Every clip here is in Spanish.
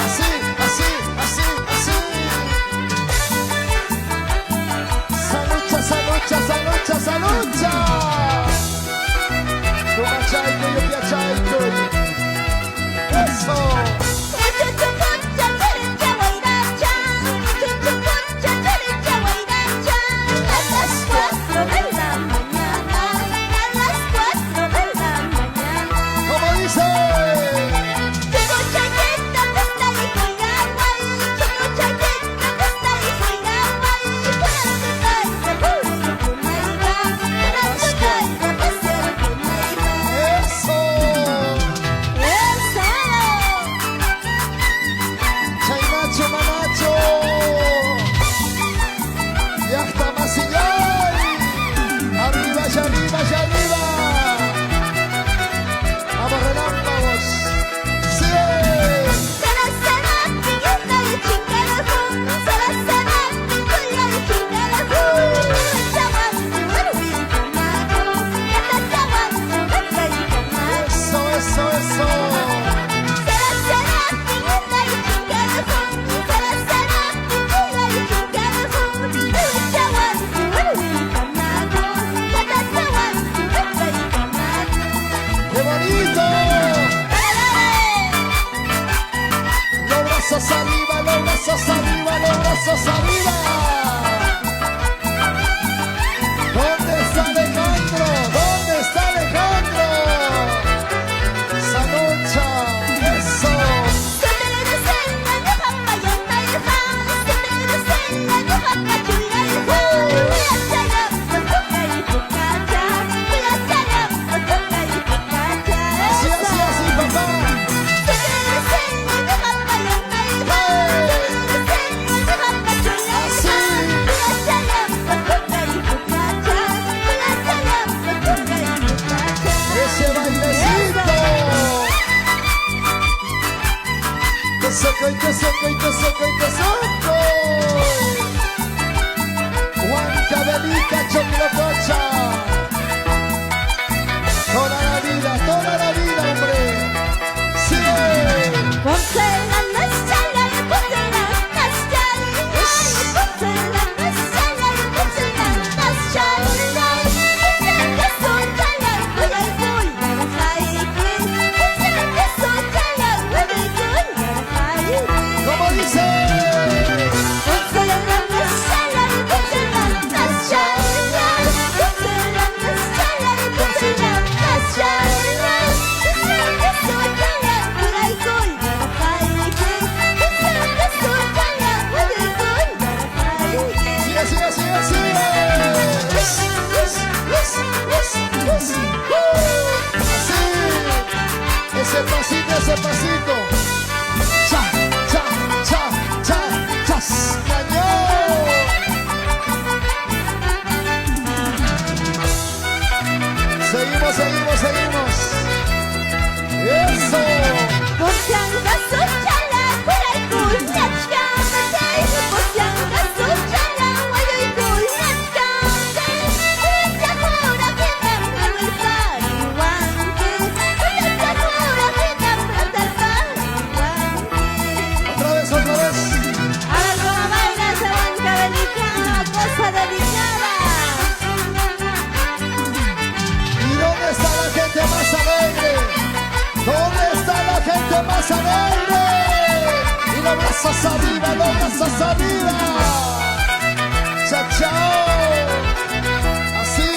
Así, así, así, así. Salucha, salucha, salucha, salucha. Tu machaito, yo piachaito. Eso. ¿Cómo dice? Eso. Chaymacho, mamacho. Ya está más y ya. Arriba, ya arriba, ya arriba. Vamos, relámpagos. Sí. Eso, eso, eso. ¡Qué bonito! Los brazos arriba, los brazos arriba, los brazos arriba. ¿Dónde está Alejandro? ¿Dónde está Alejandro? Salucha, eso. Así, así, así, papá. Ese bailecito. Te soco y te soco y te soco y te soco. Juanca, Belica, Choclococha. Toda la vida, hombre. Sí. ¿Cómo dice? Sí, así, así, así. Así. Ese pasito, ese pasito. Cha, cha, cha, cha, chas. Cañón. Seguimos, seguimos, seguimos. Eso. Otra vez, otra vez. ¿Y dónde está la gente más alegre? ¿Dónde está la gente más alegre? Y los brazos arriba, los brazos arriba. Chao, chao. Así.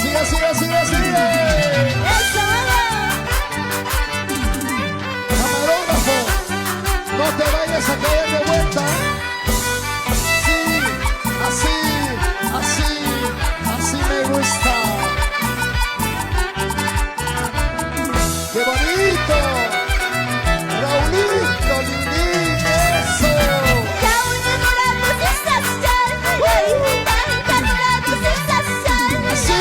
Sigue, sigue, sigue, sigue. Camarógrafo, no te vayas a caer de vuelta. Sí, así, así, así me gusta. ¡Qué bonito! Raulito, lindín, eso. Así.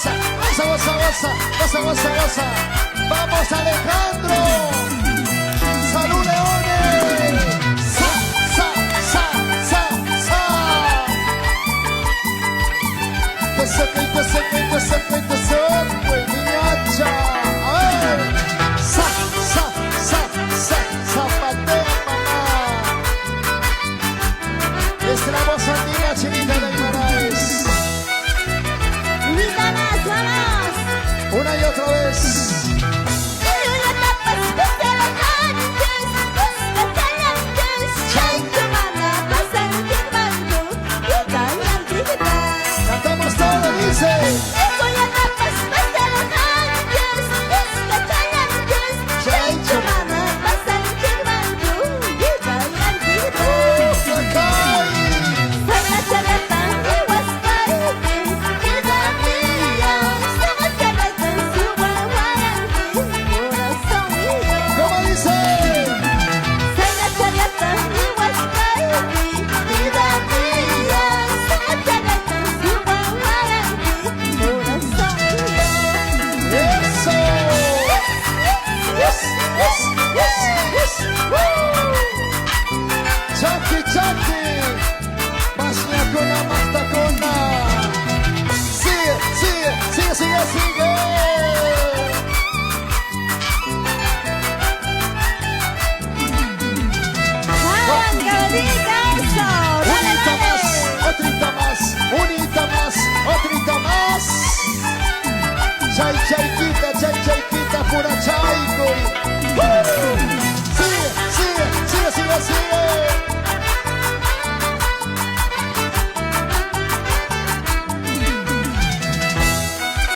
goza, goza, goza, goza, goza, goza, goza. Vamos Alejandro. Salud Leones. Sa, sa, sa, sa, sa. Te seque, te seque, te seque, te seque, niñacha. A ver. Sa, sa, sa, sa, zapatea mamá. Es la voz andina, Chinita de Guimaraes. Una y otra vez. Cantamos todo, dice. Chaki, chaki, pasnia con la mastacona. Sigue, sigue, sigue, sigue, sigue. Unita más, otrita más, unita más, otrita más. Chay, chayquita, pura chayco.